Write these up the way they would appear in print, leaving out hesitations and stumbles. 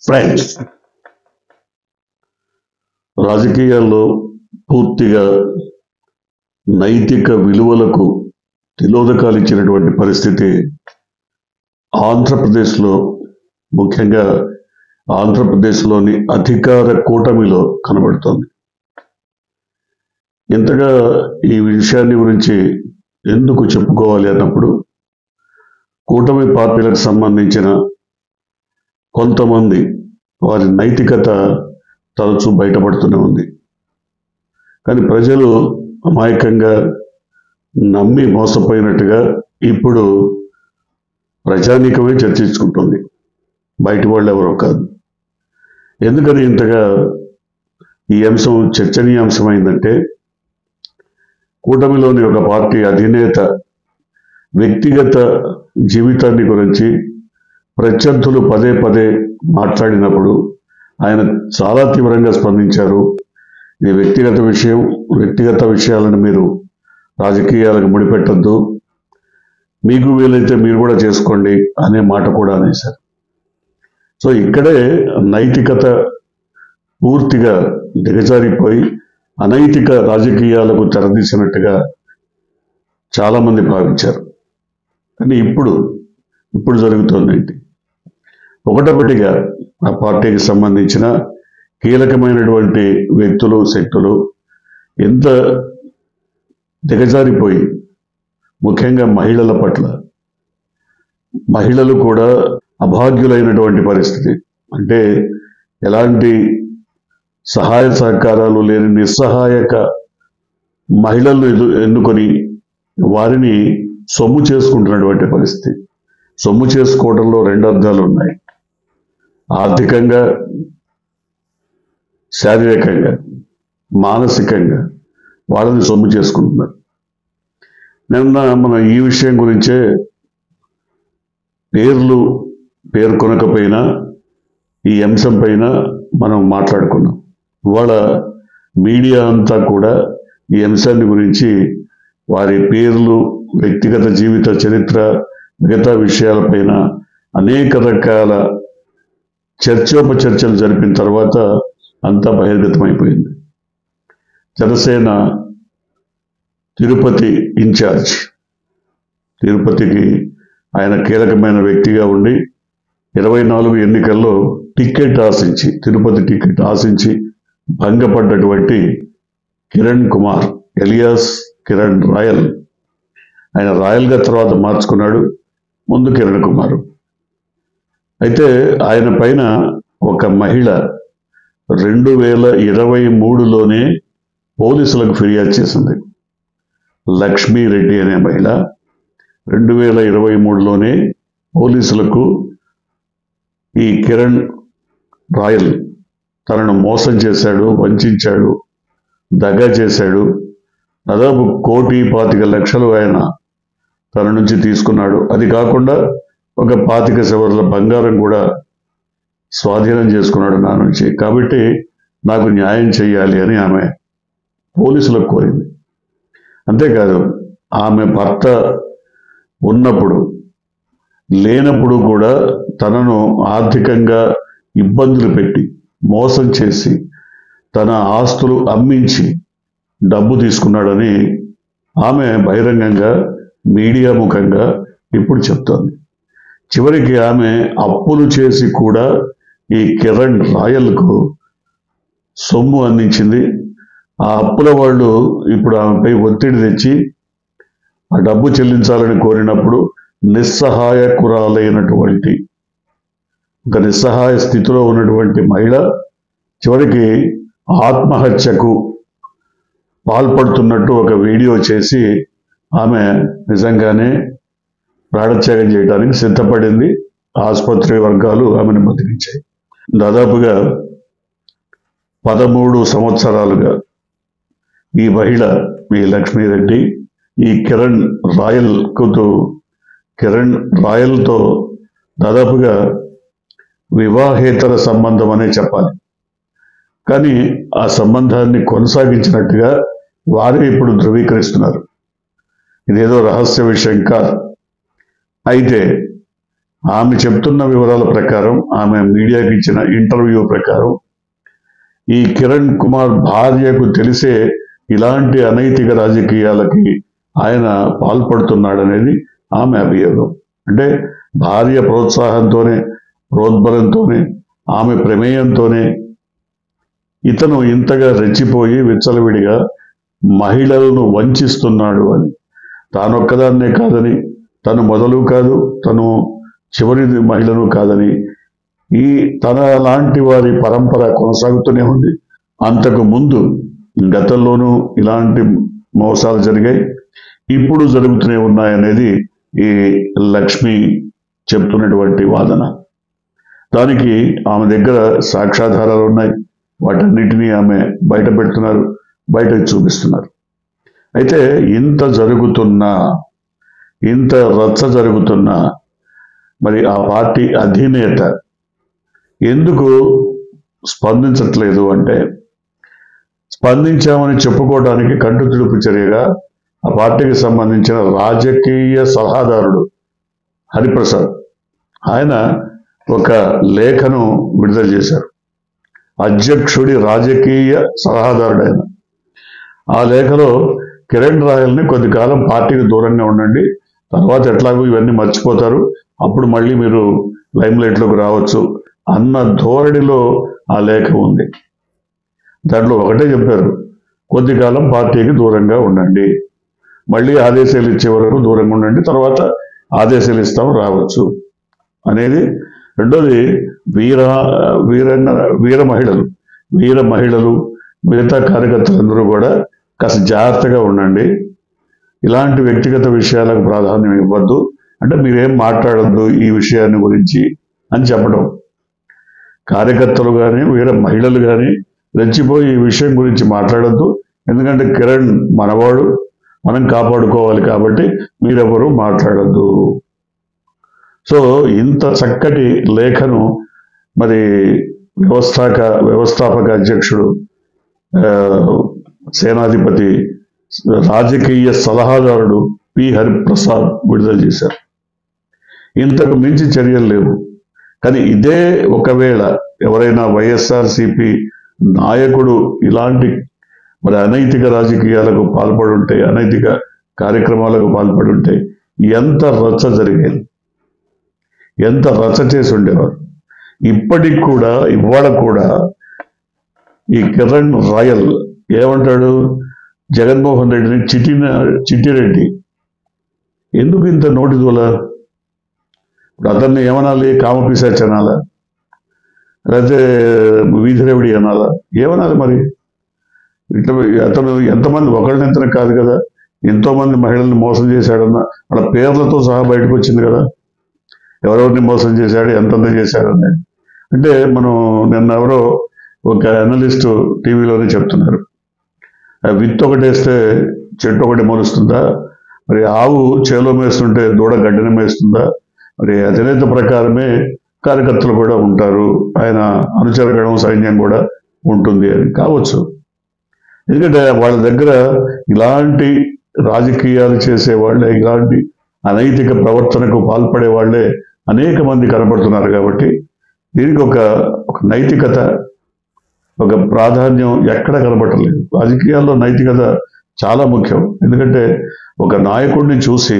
Friends, రాజకీయాల్లో పూర్తిగా నైతిక విలువలకు తిలోదకాలు ఇచ్చినటువంటి పరిస్థితి ఆంధ్రప్రదేశ్లో, ముఖ్యంగా ఆంధ్రప్రదేశ్లోని అధికార కూటమిలో కనబడుతోంది. ఇంతగా ఈ విషయాన్ని గురించి ఎందుకు చెప్పుకోవాలి అన్నప్పుడు, కూటమి పార్టీలకు సంబంధించిన కొంతమంది వారి నైతికత తరచూ బయటపడుతూనే ఉంది. కానీ ప్రజలు అమాయకంగా నమ్మి మోసపోయినట్టుగా ఇప్పుడు ప్రజానీకమే చర్చించుకుంటుంది, బయటి వాళ్ళు ఎవరో కాదు. ఎందుకని ఇంతగా ఈ అంశం చర్చనీయాంశమైందంటే, కూటమిలోని ఒక పార్టీ అధినేత వ్యక్తిగత జీవితాన్ని గురించి ప్రత్యర్థులు పదే పదే మాట్లాడినప్పుడు ఆయన చాలా తీవ్రంగా స్పందించారు. ఇది వ్యక్తిగత విషయం, వ్యక్తిగత విషయాలను మీరు రాజకీయాలకు ముడిపెట్టద్దు, మీకు వీలైతే మీరు కూడా చేసుకోండి అనే మాట కూడా అనేశారు. సో ఇక్కడే నైతికత పూర్తిగా దిగజారిపోయి అనైతిక రాజకీయాలకు తెరదీసినట్టుగా చాలామంది భావించారు. కానీ ఇప్పుడు జరుగుతోందేంటి? ఒకటొకటిగా ఆ పార్టీకి సంబంధించిన కీలకమైనటువంటి వ్యక్తులు, శక్తులు ఎంత దిగజారిపోయి, ముఖ్యంగా మహిళల పట్ల, మహిళలు కూడా అభాగ్యులైనటువంటి పరిస్థితి. అంటే ఎలాంటి సహాయ సహకారాలు లేని నిస్సహాయక మహిళలను ఎన్నుకొని వారిని సొమ్ము చేసుకుంటున్నటువంటి పరిస్థితి. సొమ్ము చేసుకోవడంలో రెండు అర్థాలు ఉన్నాయి: ఆర్థికంగా, శారీరకంగా, మానసికంగా వాళ్ళని సొమ్ము చేసుకుంటున్నారు. మనం ఈ విషయం గురించే పేర్లు పేర్కొనకపోయినా ఈ అంశం పైన మనం మాట్లాడుకున్నాం. ఇవాళ మీడియా అంతా కూడా ఈ అంశాన్ని గురించి వారి పేర్లు, వ్యక్తిగత జీవిత చరిత్ర, మిగతా విషయాలపైన అనేక రకాల చర్చోపచర్చలు జరిపిన తర్వాత అంతా బహిర్గతమైపోయింది. జనసేన తిరుపతి ఇన్ఛార్జ్, తిరుపతికి ఆయన కీలకమైన వ్యక్తిగా ఉండి 24 ఎన్నికల్లో టికెట్ ఆశించి, తిరుపతి టికెట్ ఆశించి భంగపడ్డటువంటి కిరణ్ కుమార్ ఎలియాస్ కిరణ్ రాయల్, ఆయన రాయల్గా తర్వాత మార్చుకున్నాడు, ముందు కిరణ్ కుమార్. అయితే ఆయన పైన ఒక మహిళ 2023లోనే పోలీసులకు ఫిర్యాదు చేసింది. లక్ష్మీరెడ్డి అనే మహిళ 2023లోనే పోలీసులకు ఈ కిరణ్ రాయల్ తనను మోసం చేశాడు, వంచాడు, దగా చేశాడు, దాదాపు 1,25,00,000 ఆయన తన నుంచి తీసుకున్నాడు. అది కాకుండా ఒక 25 సవర్ల బంగారం కూడా స్వాధీనం చేసుకున్నాడు నా నుంచి. కాబట్టి నాకు న్యాయం చేయాలి అని ఆమె పోలీసులకు కోరింది. అంతేకాదు, ఆమె భర్త ఉన్నప్పుడు లేనప్పుడు కూడా తనను ఆర్థికంగా ఇబ్బందులు పెట్టి, మోసం చేసి, తన ఆస్తులు అమ్మించి డబ్బు తీసుకున్నాడని ఆమె బహిరంగంగా మీడియా ముఖంగా ఇప్పుడు చెప్తోంది. చివరికి ఆమె అప్పులు చేసి కూడా ఈ కిరణ్ రాయల్కు సొమ్ము అందించింది. ఆ అప్పుల వాళ్ళు ఇప్పుడు ఆమెపై ఒత్తిడి తెచ్చి ఆ డబ్బు చెల్లించాలని కోరినప్పుడు నిస్సహాయకురాలైనటువంటి, ఒక నిస్సహాయ స్థితిలో ఉన్నటువంటి మహిళ చివరికి ఆత్మహత్యకు పాల్పడుతున్నట్టు ఒక వీడియో చేసి ఆమె నిజంగానే ప్రాణత్యాగం చేయడానికి సిద్ధపడింది. ఆసుపత్రి వర్గాలు ఆమెను బతికించాయి. దాదాపుగా 13 సంవత్సరాలుగా ఈ మహిళ, ఈ లక్ష్మీరెడ్డి, ఈ కిరణ్ రాయల్తో దాదాపుగా వివాహేతర సంబంధం అనే చెప్పాలి. కానీ ఆ సంబంధాన్ని కొనసాగించినట్టుగా వారే ఇప్పుడు ధృవీకరిస్తున్నారు. ఇదేదో రహస్య విషయం కాదు. అయితే ఆమె చెప్తున్న వివరాల ప్రకారం, ఆమె మీడియాకి ఇచ్చిన ఇంటర్వ్యూ ప్రకారం ఈ కిరణ్ కుమార్ భార్యకు తెలిసే ఇలాంటి అనైతిక రాజకీయాలకి ఆయన పాల్పడుతున్నాడనేది ఆమె అభియోగం. అంటే భార్య ప్రోత్సాహంతోనే, ప్రోద్బలంతోనే, ఆమె ప్రమేయంతోనే ఇతను ఇంతగా రెచ్చిపోయి విచ్చలవిడిగా మహిళలను వంచిస్తున్నాడు అని. తానొక్కదాన్నే కాదని, తను మొదలు కాదు, తను చివరి మహిళను కాదని, ఈ తన లాంటి వారి పరంపర కొనసాగుతూనే ఉంది. అంతకు ముందు గతంలోనూ ఇలాంటి మోసాలు జరిగాయి, ఇప్పుడు జరుగుతూనే ఉన్నాయనేది ఈ లక్ష్మి చెప్తున్నటువంటి వాదన. దానికి ఆమె దగ్గర సాక్ష్యాధారాలు ఉన్నాయి. వాటన్నిటినీ ఆమె బయట పెడుతున్నారు, బయటకు చూపిస్తున్నారు. అయితే ఇంత జరుగుతున్నా, ఇంత రచ్చ జరుగుతున్నా మరి ఆ పార్టీ అధినేత ఎందుకు స్పందించట్లేదు అంటే, స్పందించామని చెప్పుకోవడానికి కంటితుడుపు చర్యగా ఆ పార్టీకి సంబంధించిన రాజకీయ సలహాదారుడు హరిప్రసాద్ ఆయన ఒక లేఖను విడుదల చేశారు. అధ్యక్షుడి రాజకీయ సలహాదారుడు ఆయన. ఆ లేఖలో కిరణ్ రాయల్ని కొద్ది కాలం పార్టీకి దూరంగా ఉండండి, తర్వాత ఎట్లాగో ఇవన్నీ మర్చిపోతారు, అప్పుడు మళ్ళీ మీరు లైమ్ లైట్లోకి రావచ్చు అన్న ధోరణిలో ఆ లేఖ ఉంది. దాంట్లో ఒకటే చెప్పారు, కొద్ది కాలం పార్టీకి దూరంగా ఉండండి, మళ్ళీ ఆదేశాలు ఇచ్చే వరకు దూరంగా ఉండండి, తర్వాత ఆదేశాలు ఇస్తాం రావచ్చు అనేది. రెండోది వీర మహిళలు మిగతా కార్యకర్తలందరూ కూడా కాస్త జాగ్రత్తగా ఉండండి, ఇలాంటి వ్యక్తిగత విషయాలకు ప్రాధాన్యం ఇవ్వద్దు, అంటే మీరేం మాట్లాడద్దు ఈ విషయాన్ని గురించి అని చెప్పడం. కార్యకర్తలు కానీ వీర మహిళలు కానీ రెచ్చిపోయి ఈ విషయం గురించి మాట్లాడద్దు, ఎందుకంటే కిరణ్ మనవాడు, మనం కాపాడుకోవాలి కాబట్టి మీరెవరూ మాట్లాడద్దు. సో ఇంత చక్కటి లేఖను మరి వ్యవస్థాపక అధ్యక్షుడు, సేనాధిపతి, రాజకీయ సలహాదారుడు పి హరిప్రసాద్ విడుదల చేశారు. ఇంతకు మించి చర్యలు లేవు. కానీ ఇదే ఒకవేళ ఎవరైనా వైఎస్ఆర్సిపి నాయకుడు ఇలాంటి మరి అనైతిక రాజకీయాలకు పాల్పడి ఉంటే, అనైతిక కార్యక్రమాలకు పాల్పడి ఉంటే ఎంత రచ్చ జరిగేది, ఎంత రచ్చ చేసి ఉండేవారు. ఇప్పటికి కూడా, ఇవాళ కూడా ఈ కిరణ్ రాయల్ ఏమంటాడు, జగన్మోహన్ రెడ్డిని చిట్టిరెడ్డి ఎందుకు ఇంత నోటి దూల? ఇప్పుడు అతన్ని ఏమనాలి, కామపిశాచి అనాలా, లేకపోతే వీధిరేవుడి అనాలా, ఏమనాలి మరి? ఇట్లా అతను ఎంతమంది, ఒకళ్ళనింతనే కాదు కదా, ఎంతోమంది మహిళల్ని మోసం చేశాడన్న వాళ్ళ పేర్లతో సహా బయటకు వచ్చింది కదా, ఎవరెవరిని మోసం చేశాడు, ఎంతంత చేశాడని. అంటే మనం నిన్న ఎవరో ఒక అనలిస్టు టీవీలోనే చెప్తున్నారు, విత్తు ఒకటి వేస్తే చెట్టు ఒకటి మొలుస్తుందా, మరి ఆవు చేలో మేస్తుంటే దూడ గడ్డిన మేస్తుందా, మరి అధినేత ప్రకారమే కార్యకర్తలు కూడా ఉంటారు, ఆయన అనుచరగణం సైన్యం కూడా ఉంటుంది అని కావచ్చు. ఎందుకంటే వాళ్ళ దగ్గర ఇలాంటి రాజకీయాలు చేసేవాళ్ళే, ఇలాంటి అనైతిక ప్రవర్తనకు పాల్పడే వాళ్ళే అనేక మంది కనపడుతున్నారు. కాబట్టి దీనికి ఒక నైతికత, ఒక ప్రాధాన్యం ఎక్కడ కనపడలేదు. రాజకీయాల్లో నైతికత చాలా ముఖ్యం. ఎందుకంటే ఒక నాయకుడిని చూసి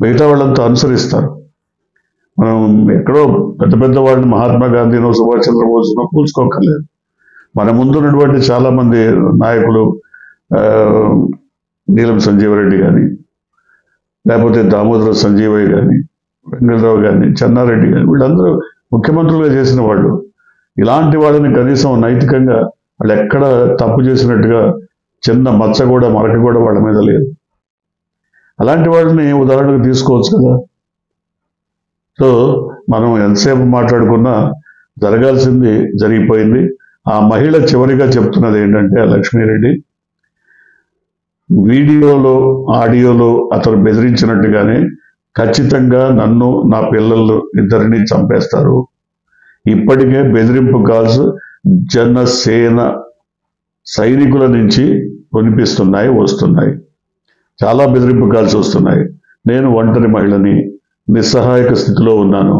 మిగతా వాళ్ళంతా అనుసరిస్తారు. మనం ఎక్కడో పెద్ద పెద్ద వాళ్ళని, మహాత్మా గాంధీనో సుభాష్ చంద్రబోస్నో కూల్చుకోకర్లేదు. మన ముందున్నటువంటి చాలా మంది నాయకులు, నీలం సంజీవరెడ్డి కానీ, లేకపోతే దామోదర సంజీవయ్య కానీ, వెంకటరావు కానీ, చెన్నారెడ్డి కానీ, వీళ్ళందరూ ముఖ్యమంత్రులుగా చేసిన వాళ్ళు. ఇలాంటి వాళ్ళని కనీసం నైతికంగా వాళ్ళు ఎక్కడ తప్పు చేసినట్టుగా చిన్న మచ్చ కూడా, మరక కూడా వాళ్ళ మీద లేదు. అలాంటి వాళ్ళని ఉదాహరణకు తీసుకోవచ్చు కదా. సో మనం ఎంతసేపు మాట్లాడుకున్నా జరగాల్సింది జరిగిపోయింది. ఆ మహిళ చివరిగా చెప్తున్నది ఏంటంటే, లక్ష్మీరెడ్డి వీడియోలో, ఆడియోలో అతను బెదిరించినట్టుగానే ఖచ్చితంగా నన్ను, నా పిల్లలు ఇద్దరిని చంపేస్తారు. ఇప్పటికే బెదిరింపు కాల్స్ జనసేన సైనికుల నుంచి వస్తున్నాయి. చాలా బెదిరింపు కాల్స్ వస్తున్నాయి. నేను ఒంటరి మహిళని, నిస్సహాయక స్థితిలో ఉన్నాను,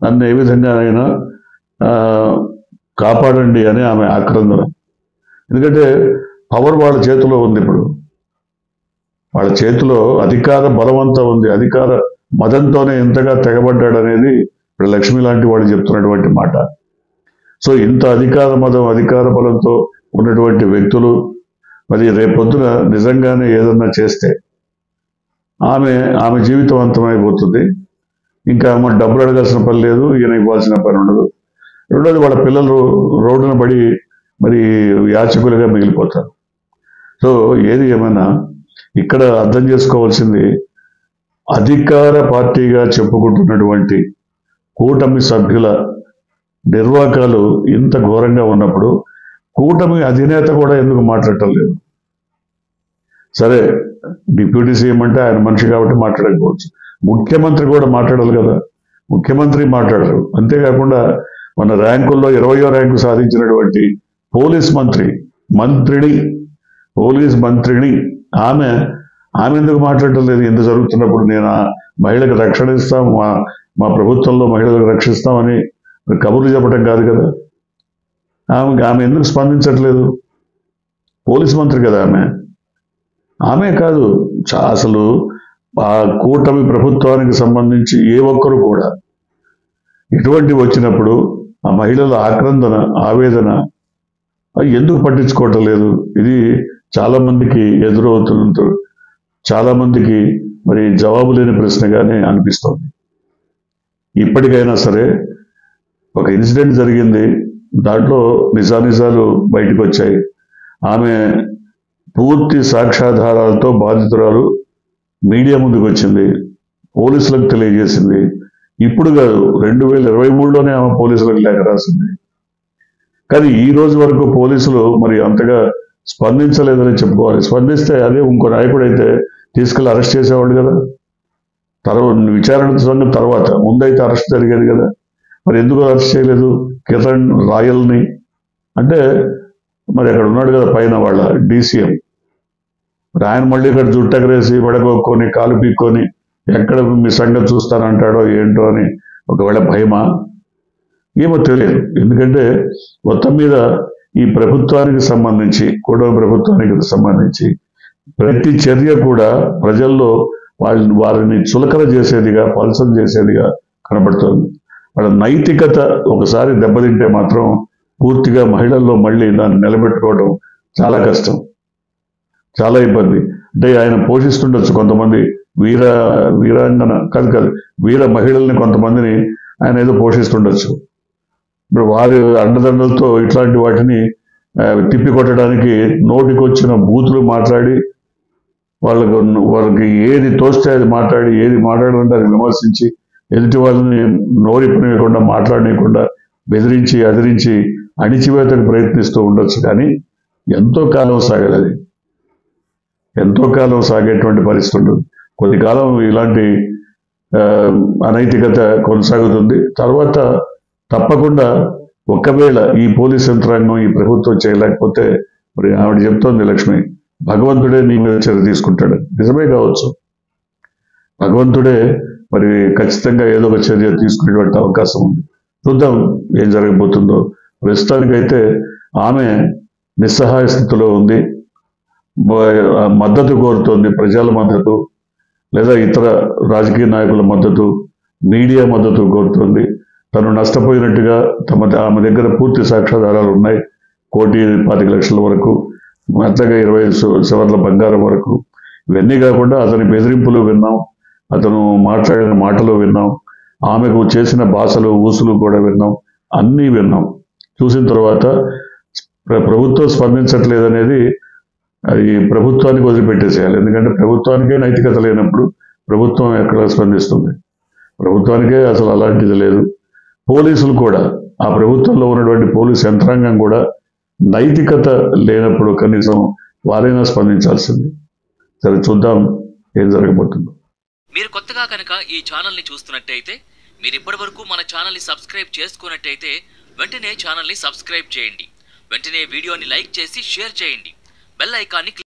నన్ను ఏ విధంగానైనా కాపాడండి అని ఆమె ఆక్రందన. ఎందుకంటే పవర్ వాళ్ళ చేతిలో ఉంది. ఇప్పుడు వాళ్ళ చేతిలో అధికార బలవంతా ఉంది. అధికార మదంతోనే ఎంతగా తెగబడ్డాడు అనేది ఇప్పుడు లక్ష్మి లాంటి వాళ్ళు చెప్తున్నటువంటి మాట. సో ఇంత అధికార మదం, అధికార బలంతో ఉన్నటువంటి వ్యక్తులు మరి రేపొద్దున నిజంగానే ఏదన్నా చేస్తే ఆమె జీవితం అంతమైపోతుంది. ఇంకా ఆమె డబ్బులు అడగాల్సిన పని లేదు, ఈయన ఇవ్వాల్సిన పని ఉండదు. రెండోది, వాళ్ళ పిల్లలు రోడ్డున పడి మరి యాచకులుగా మిగిలిపోతారు. సో ఏది ఏమైనా ఇక్కడ అర్థం చేసుకోవాల్సింది, అధికార పార్టీగా చెప్పుకుంటున్నటువంటి కూటమి సభ్యుల నిర్వాకాలు ఇంత ఘోరంగా ఉన్నప్పుడు కూటమి అధినేత కూడా ఎందుకు మాట్లాడటం లేదు? సరే, డిప్యూటీ సీఎం అంటే ఆయన మనిషి కాబట్టి మాట్లాడకపోవచ్చు, ముఖ్యమంత్రి కూడా మాట్లాడాలి కదా. ముఖ్యమంత్రి మాట్లాడరు. అంతేకాకుండా మన ర్యాంకుల్లో 20వ ర్యాంకు సాధించినటువంటి పోలీస్ మంత్రిని ఆమె ఎందుకు మాట్లాడటం లేదు? ఎంత జరుగుతున్నప్పుడు నేను మహిళలకు రక్షణ ఇస్తాం, మా ప్రభుత్వంలో మహిళలకు రక్షిస్తామని కబుర్లు చెప్పడం కాదు కదా. ఆమె ఎందుకు స్పందించట్లేదు? పోలీస్ మంత్రి కదా ఆమె కాదు. అసలు ఆ కూటమి ప్రభుత్వానికి సంబంధించి ఏ ఒక్కరు కూడా ఇటువంటి వచ్చినప్పుడు ఆ మహిళల ఆక్రందన, ఆవేదన ఎందుకు పట్టించుకోవటం లేదు? ఇది చాలా మందికి ఎదురవుతున్న, చాలా మందికి మరి జవాబు లేని ప్రశ్నగానే అనిపిస్తోంది. ఇప్పటికైనా సరే, ఒక ఇన్సిడెంట్ జరిగింది, దాంట్లో నిజాలు బయటకు వచ్చాయి. ఆమె పూర్తి సాక్ష్యాధారాలతో బాధితురాలు మీడియా ముందుకు వచ్చింది, పోలీసులకు తెలియజేసింది. ఇప్పుడు కాదు, 2023లోనే ఆమె పోలీసులకు లేఖ రాసింది. కానీ ఈ రోజు వరకు పోలీసులు మరి అంతగా స్పందించలేదని చెప్పుకోవాలి. స్పందిస్తే అదే ఇంకో నాయకుడు అయితే తీసుకెళ్లి అరెస్ట్ చేసేవాళ్ళు కదా. విచారణ సంగతి తర్వాత, ముందైతే అరెస్ట్ జరిగేది కదా. మరి ఎందుకు అరెస్ట్ చేయలేదు కిరణ్ రాయల్ని? అంటే మరి అక్కడ ఉన్నాడు కదా పైన వాళ్ళ డీసీఎం, మరి ఆయన మళ్ళీ ఇక్కడ జుట్టెగరేసి వడగొక్కొని కాలు పీక్కొని ఎక్కడ మీ సంగతి చూస్తానంటాడో ఏంటో అని ఒకవేళ భయమా? ఏమో తెలియదు. ఎందుకంటే మొత్తం మీద ఈ ప్రభుత్వానికి సంబంధించి, కూటమి ప్రభుత్వానికి సంబంధించి ప్రతి చర్య కూడా ప్రజల్లో వారిని చులకన చేసేదిగా, పల్సన చేసేదిగా కనబడుతుంది. వాళ్ళ నైతికత ఒకసారి దెబ్బతింటే మాత్రం పూర్తిగా మహిళల్లో మళ్ళీ దాన్ని నిలబెట్టుకోవడం చాలా కష్టం, చాలా ఇబ్బంది. అంటే ఆయన పోషిస్తుండొచ్చు కొంతమంది వీరాంగన కాదు వీర మహిళల్ని, కొంతమందిని ఆయన ఏదో పోషిస్తుండొచ్చు. ఇప్పుడు వారి అండదండలతో ఇట్లాంటి వాటిని తిప్పికొట్టడానికి నోటికొచ్చిన బూతులు మాట్లాడి, వాళ్ళకి ఏది తోస్తే అది మాట్లాడి, ఏది మాట్లాడాలంటే అది విమర్శించి, ఎదుటి వాళ్ళని నోరిప్పనివ్వకుండా, మాట్లాడనీయకుండా బెదిరించి, అదిరించి, అణిచివేతకు ప్రయత్నిస్తూ ఉండొచ్చు. కానీ ఎంతో కాలం సాగదు అది, ఎంతో కాలం సాగేటువంటి పరిస్థితి ఉండదు. కొద్ది కాలం ఇలాంటి అనైతికత కొనసాగుతుంది. తర్వాత తప్పకుండా ఒకవేళ ఈ పోలీస్ యంత్రాంగం, ఈ ప్రభుత్వం చేయలేకపోతే, మరి ఆవిడ చెప్తోంది లక్ష్మి, భగవంతుడే నీ మీద చర్య తీసుకుంటాడు. నిజమే కావచ్చు, భగవంతుడే మరి ఖచ్చితంగా ఏదో ఒక చర్య తీసుకునేటువంటి అవకాశం ఉంది. చూద్దాం ఏం జరగబోతుందో. ప్రస్తుతానికైతే ఆమె నిస్సహాయ స్థితిలో ఉంది, మద్దతు కోరుతోంది, ప్రజల మద్దతు లేదా ఇతర రాజకీయ నాయకుల మద్దతు, మీడియా మద్దతు కోరుతోంది. తను నష్టపోయినట్టుగా ఆమె దగ్గర పూర్తి సాక్ష్యాధారాలు ఉన్నాయి, 1,25,00,000 వరకు, అట్లాగే 20 సవర్ల బంగారం వరకు. ఇవన్నీ కాకుండా అతని బెదిరింపులు విన్నాం, అతను మాట్లాడిన మాటలు విన్నాం, ఆమెకు చేసిన భాషలు, ఊసులు కూడా విన్నాం, అన్నీ విన్నాం. చూసిన తర్వాత ప్రభుత్వం స్పందించట్లేదనేది అది ప్రభుత్వానికి వదిలిపెట్టేసేయాలి. ఎందుకంటే ప్రభుత్వానికే నైతికత లేనప్పుడు ప్రభుత్వం ఎక్కడ స్పందిస్తుంది? ప్రభుత్వానికే అసలు అలాంటిది లేదు. పోలీసులు కూడా, ఆ ప్రభుత్వంలో ఉన్నటువంటి పోలీస్ యంత్రాంగం కూడా నైతికత లేనప్పుడు కనీసం వారైనా స్పందించాల్సింది. సరే, చూద్దాం ఏం జరగబోతుందో. మీరు కొత్తగా కనుక ఈ ఛానల్ని చూస్తున్నట్టయితే, మీరు ఇప్పటి వరకు మన ఛానల్ని సబ్స్క్రైబ్ చేసుకున్నట్టయితే వెంటనే ఛానల్ని సబ్స్క్రైబ్ చేయండి. వెంటనే వీడియోని లైక్ చేసి షేర్ చేయండి. బెల్ ఐకాన్ని